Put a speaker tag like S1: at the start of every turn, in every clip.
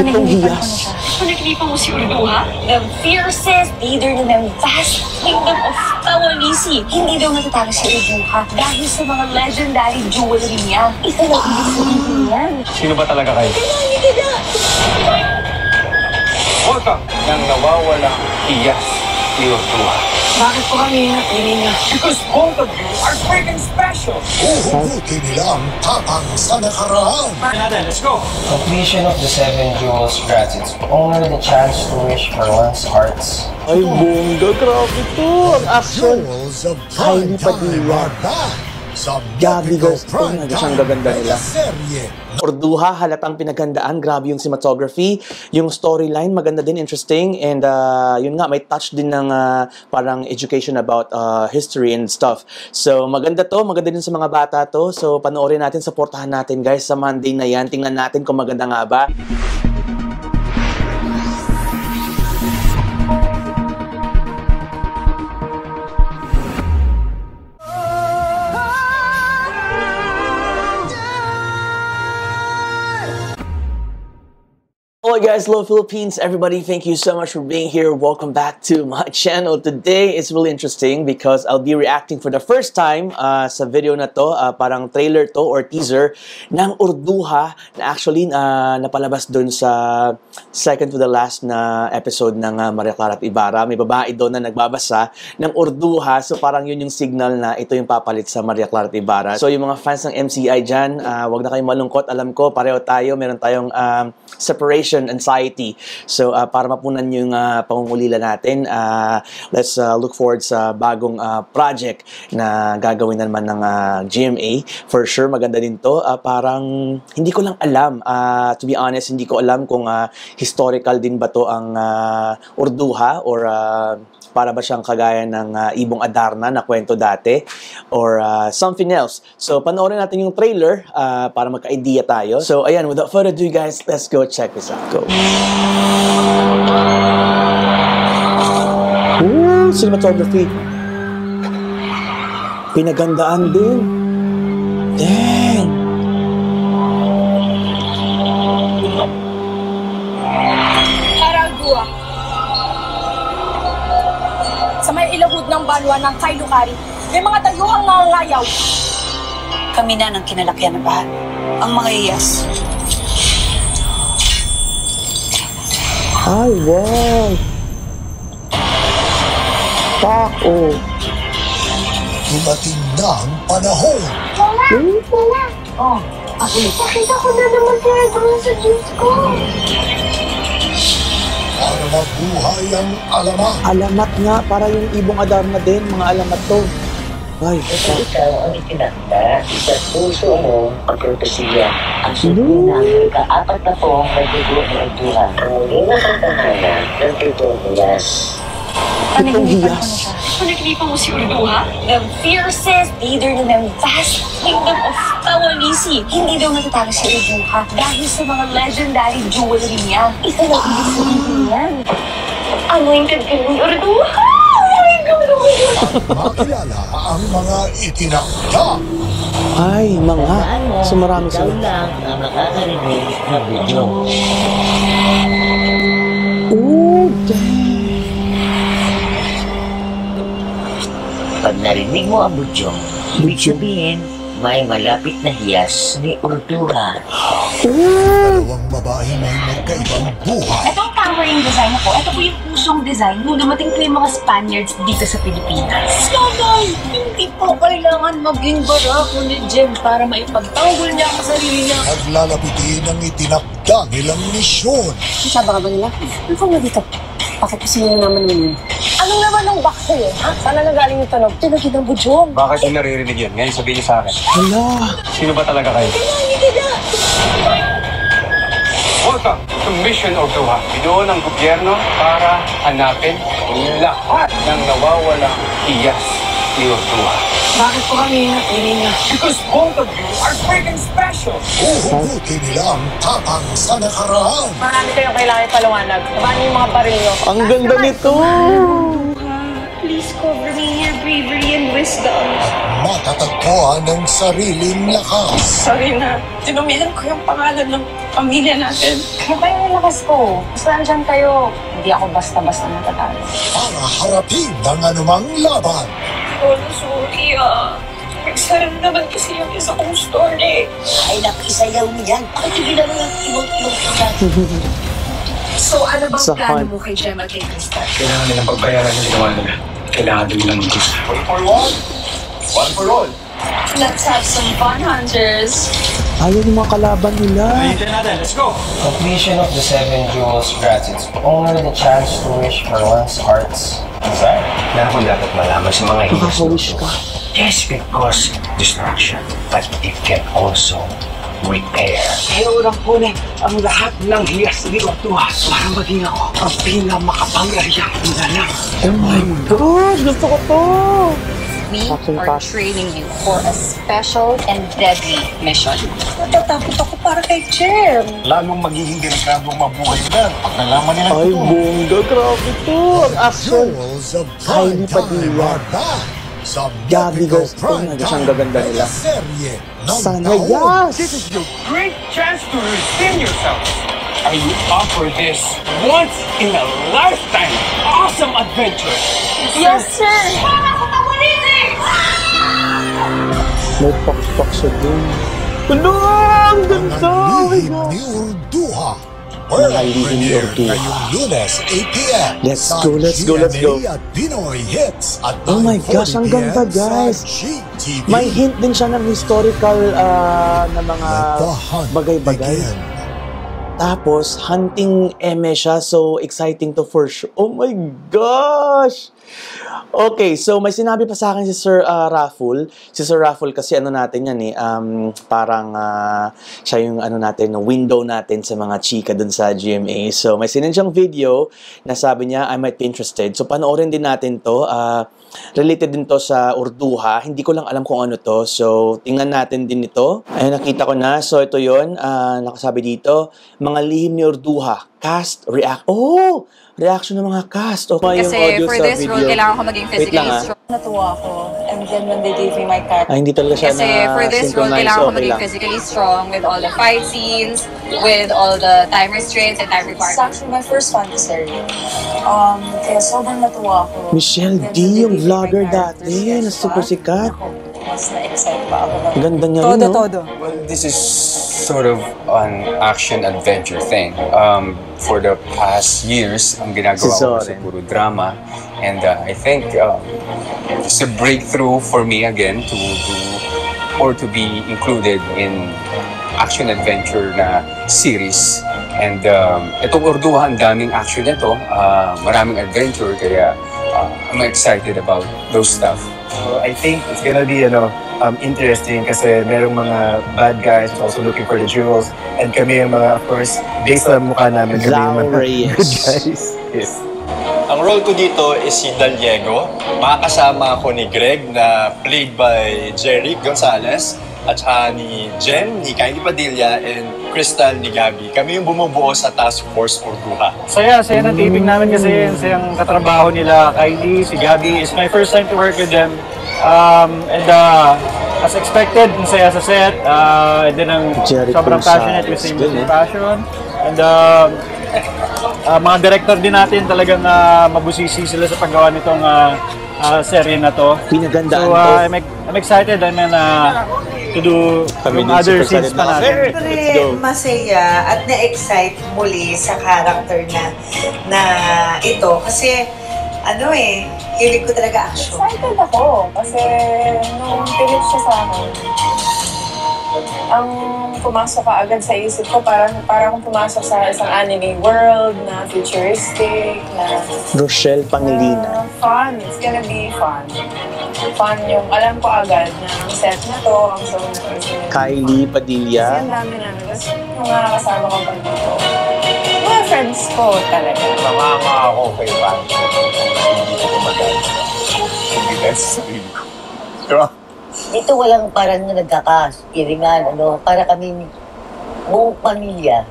S1: Panaginipan ko na siya. Panaginipan mo si Urduha? The fiercest leader ng vast kingdom of Tawalisi. Hindi daw natatalo si Urduha dahil sa mga legendary jewelry niya. Isa lang ibig sabihin yan.
S2: Sino ba talaga kayo?
S1: Kailangan kita!
S2: Welcome ng nawawalang hiyas ni Urduha.
S1: Bakit po kami napili niya?
S2: Because both of you are freaking special!
S3: Uhugutin nila ang tapang sa nakaraan.
S2: Let's go!
S4: Completion of the 7 jewels grants its owner the chance to wish for one's hearts.
S5: Ay, bongga. Grabe to. Ang action.
S3: Jewels of
S5: Highly
S3: Primetime
S5: Padilla.
S3: are back sa
S5: Gabi,
S3: Mexico
S5: guys. Oh,
S3: Primetime
S5: gaganda nila.
S3: serye.
S5: Urduha, halatang pinaghandaan. Grabe yung cinematography. Yung storyline, maganda din, interesting. And yun nga, may touch din ng parang education about history and stuff. So, maganda to. Maganda din sa mga bata to. So, panoorin natin, supportahan natin, guys, sa Monday na yan. Tingnan natin kung maganda nga ba. Hello guys, hello Philippines, everybody, thank you so much for being here. Welcome back to my channel. Today is really interesting because I'll be reacting for the first time sa video na to, parang trailer to or teaser ng Urduha na actually napalabas dun sa second to the last na episode ng Maria Clara at Ibarra. May babae doon na nagbabasa ng Urduha, so parang yun yung signal na ito yung papalit sa Maria Clara at Ibarra. So yung mga fans ng MCI dyan, wag na kayong malungkot. Alam ko, pareho tayo, meron tayong separation anxiety. So, para mapunan yung pangungulila natin, let's look forward sa bagong project na gagawin na naman ng GMA. For sure, maganda din to. Parang, hindi ko lang alam. To be honest, hindi ko alam kung historical din ba to ang Urduha or para ba siyang kagaya ng Ibong Adarna na kwento dati or something else. So, panoorin natin yung trailer para magka-idea tayo. So, ayan, without further ado guys, let's go check this out. Go! Ooh, cinematography. Pinagandaan din. Dang!
S1: Aragua. Sa may ilahod ng banwa ng Kailukari, may mga dayuhang nangangayaw. Kami na ng kinalakyan ng bahan. Ang mga iyas.
S5: Ay, wow! Tako!
S3: Dumating na ang panahon.
S6: Mama!
S1: Oh,
S6: Nakita ko na naman tinatawag sa Diyos ko.
S3: Para mabuhay ang alamat.
S5: Alamat nga, para yung Ibong Adarna din, mga alamat to. Ay,
S7: Ikaw ang itinakda sa puso mo ang propesiya. Ang sugo na ang ika-4 na pong nagdugo ng Urduha. Ang muli nakakahanap ng pitong hiyas.
S1: panaginipan ko na siya. Panaginipan mo si Urduha? The fiercest leader ng vast kingdom of Tawalisi. Hindi daw natatalo si Urduha dahil sa mga legendary jewelry niya. Isa lang ibig sabihin yan. Anointed ka ni Urduha!
S3: Makilala ang mga itinakda.
S5: ay, mga. So marami
S7: Ikaw
S5: sila.
S7: lang ang nakakarinig ng video.
S5: Oh, dang!
S7: Pag narinig mo ang budyong, ibig sabihin, may malapit na hiyas ni Urduha.
S3: Dalawang babae may magkaibang buhay.
S1: Ito ang towering design ko. Ito po yung pusong design nung dumating po yung mga Spaniards dito sa Pilipinas. Nanay! Hindi po kailangan maging barako ni Jem para maipagtanggol niya ang sarili niya.
S3: Naglalapitin ang itinakda nilang misyon.
S6: Sabi ka ba nila? Ano ka nga dito? Bakit kasi yun naman yun?
S1: Anong naman ng bakso eh? Ha? Saan na nagaling yung tunog?
S6: Tinagin ang budyong.
S2: Bakit yung naririnig yun? Ngayon sabihin niyo sa akin.
S5: Hala!
S2: Sino ba talaga kayo? Welcome to Mission Urduha. Binuo ng gobyerno para hanapin lahat ng nawawalang hiyas ni Urduha.
S1: Bakit po kami napili niya?
S2: Because both of you are freaking special!
S3: Uhugutin nila ang tapang sa nakaraan.
S1: Marami kayong kailangan ipaliwanag. Paano yung mga baril nyo?
S5: Ang ganda nito!
S6: Please cover me every
S1: bravery and wisdom.
S3: Matatagpuan ng sariling lakas.
S1: Sorry na, tinumihan ko yung pangalan ng pamilya natin.
S6: Ano ba yung lakas ko? Basta nandyan kayo. Hindi ako basta-basta natatalo.
S3: Para harapin ang anumang laban.
S1: Oh, sorry Nagsaran naman kasi yung isa kong story.
S7: Ay, nakisayaw mo yan. Pakitigil mo yung emote-emote ka.
S1: So, ano bang
S5: Sa
S1: plano
S5: heart.
S1: mo kay Gemma kay Crystal?
S2: Kailangan nilang pagbayaran yung ginawa nila. Kailangan din nilang mag-isa. One for one. One for all.
S1: Let's have some fun, hunters.
S5: Ayaw yung mga kalaban nila.
S2: Ayun natin, let's go!
S4: Completion of the 7 jewels grants its owner the chance to wish for one's heart's desire.
S8: Meron kong dapat malaman sa mga
S5: Makaka-wish ka.
S8: Yes, it causes destruction, but it can also repair.
S2: Kaya unang kunin ang lahat ng hiyas ni Ortuha para maging ako ang pinakamakapangyarihang inalang.
S5: Oh my gosh! Gusto ko to!
S6: We
S5: Action
S6: are
S5: pass.
S6: training you for a special and deadly mission.
S1: Natatakot ako para kay Gem.
S3: Lalong magiging delikadong mabuhay na pag nalaman nila
S5: Ay,
S3: ito.
S5: bongga! Grabe to! Ang action!
S3: Jewels of
S5: Kylie
S3: Prime Time
S5: Padilla.
S3: are back sa
S5: Gabby
S3: Mexico
S5: Garcia.
S3: Prime
S5: Ang siyang
S3: Time
S5: gaganda nila.
S3: serye ng
S5: Sana
S3: taon.
S5: yes!
S2: This is your great chance to redeem yourself. Are you up for this once in a lifetime awesome adventure?
S1: Yes, sir!
S5: May pak-pak siya dun. Ano? Ang ganda! Oh my
S3: Lihim
S5: God!
S3: ni Urduha. World
S5: Mga lihim ni
S3: premiere
S5: Urduha.
S3: ngayong Lunes, 8 p.m.
S5: Let's
S3: sa
S5: go, let's go, let's go.
S3: GMA at Pinoy Hits at
S5: Oh my
S3: 9:40
S5: gosh, ang ganda,
S3: p.m. sa
S5: guys.
S3: GTV.
S5: May hint din siya ng historical na mga
S3: Let the hunt
S5: bagay-bagay.
S3: begin.
S5: Tapos, hunting eme siya. So, exciting to for sure. Oh my gosh! Okay, so may sinabi pa sa akin si Sir Rafful. Si Sir Rafful kasi ano natin yan eh, parang siya yung ano natin, window natin sa mga chika dun sa GMA. So, may sinend siyang video na sabi niya, I might be interested. So, panoorin din natin to. Related din to sa Urduha. Hindi ko lang alam kung ano to. So, tingnan natin din ito. Ayun, nakita ko na. So, ito yun. Nakasabi dito, mga lihim ni Urduha. Cast, react. Oh! Reaction ng mga cast. Okay, yung
S9: Kasi
S5: audio
S9: for
S5: sa
S9: this
S5: video.
S9: role, kailangan ko maging
S5: Wait
S9: physically
S5: lang,
S9: strong.
S6: Natuwa ako. And then when they gave me my card,
S5: Ay, hindi talaga siya
S9: Kasi for this role,
S5: synchronize.
S9: kailangan ko
S5: Okay
S9: maging
S5: lang.
S9: physically strong with all the fight scenes, with all the time restraints and time
S6: it's
S9: requirements.
S6: actually my first fantasy. Kaya sobrang natuwa ako.
S5: Michelle
S6: And then
S5: D,
S6: when they
S5: yung
S6: gave me my
S5: vlogger
S6: character
S5: dati,
S6: sketch
S5: na super
S6: pa,
S5: sikat.
S6: ako, mas na-excite pa ako.
S5: Ang ganda niya rin, no?
S2: Well, this is sort of an action-adventure thing. For the past years, ang ginagawa ko kasi
S5: Zorin.
S2: puro drama. And I think it's a breakthrough for me again to be included in action-adventure na series. And itong Urduha, ang daming action nito, maraming adventure, kaya I'm excited about those stuff.
S8: So I think it's gonna be interesting kasi merong mga bad guys also looking for the jewels and kami yung mga, of course, based sa mukha namin, kami yung
S5: Zao
S8: mga
S5: Reyes.
S8: good guys. Yes.
S10: Ang role ko dito is si Daliego. Makakasama ako ni Greg na played by Jerry Gonzalez at saka ni Jem, ni Kylie Padilla, and Crystal ni Gabby. Kami yung bumubuo sa Task Force Urduha.
S11: Saya na taping namin kasi sayang katrabaho nila, Kylie, si Gabby. It's my first time to work with them. As expected, ang saya sa set. And then
S5: Jerry
S11: sobrang
S5: Gonzalez,
S11: passionate with same
S5: din, eh.
S11: passion. And mga director din natin talagang mabusisi sila sa paggawa nitong serye na to.
S5: Pinagandaan
S11: So
S5: to.
S11: I'm excited to do
S5: Kami
S11: yung
S5: din
S11: other
S5: super
S11: scenes
S5: excited
S11: pa
S5: na kami.
S11: natin.
S5: Let's go.
S12: Masaya at na-excite muli sa character na ito kasi hilig ko talaga action.
S6: Excited ako kasi nung pinit siya sa akin, ang pumasok ka agad sa isip ko, parang pumasok sa isang anime world na futuristic, na
S5: Rochelle Pangilinan.
S6: fun. It's gonna be fun. Fun yung, alam ko agad na ang set na to, ang show na to.
S5: Kylie
S6: Kasi
S5: Padilla.
S6: ang dami namin. Tapos yung mga kasama ko pag dito, mga friends ko talaga.
S10: Namama ako kay Rancho. Hindi ko magalit. Hindi dahil sa sarili ko. Diba?
S7: Dito walang parang nagkakaspiringan, para kami buong pamilya.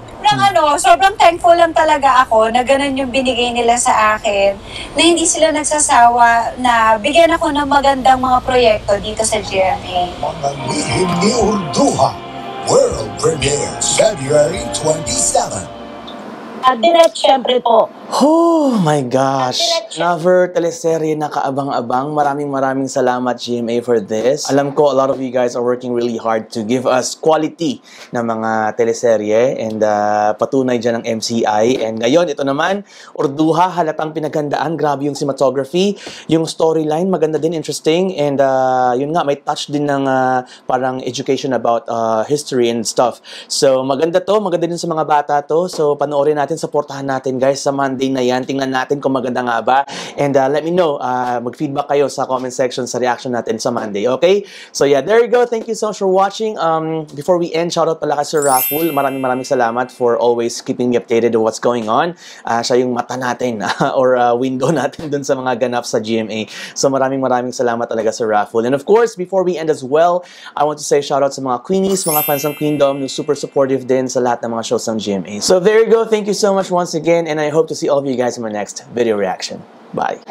S13: sobrang thankful lang talaga ako na ganun yung binigay nila sa akin, na hindi sila nagsasawa na bigyan ako ng magandang mga proyekto dito sa GMA.
S3: Mga lihim ni Urduha. World premiere February 27.
S1: At direct, syempre po.
S5: Oh my gosh. Another teleserye na kaabang-abang. Maraming salamat GMA for this. Alam ko a lot of you guys are working really hard to give us quality na mga teleserye and patunay dyan ng MCI. And ngayon, ito naman, Urduha, halatang pinaghandaan. Grabe yung cinematography. Yung storyline, maganda din, interesting. And yun nga, may touch din ng parang education about history and stuff. So maganda to, maganda din sa mga bata to. So panoorin natin, supportahan natin guys sa Monday na yan. Tingnan natin kung maganda nga ba. And let me know, mag-feedback kayo sa comment section sa reaction natin sa Monday, okay? So yeah, there you go. Thank you so much for watching. Before we end, shoutout pala kay Sir Rafful. Maraming salamat for always keeping me updated on what's going on. Siya yung mata natin or window natin dun sa mga ganap sa GMA. So maraming salamat talaga Sir Rafful. And of course, before we end as well, I want to say shoutout sa mga Queenies, mga fans ng Queendom, no, super supportive din sa lahat ng mga shows ng GMA. So there you go. Thank you so much once again, and I hope to see all of you guys in my next video reaction. Bye.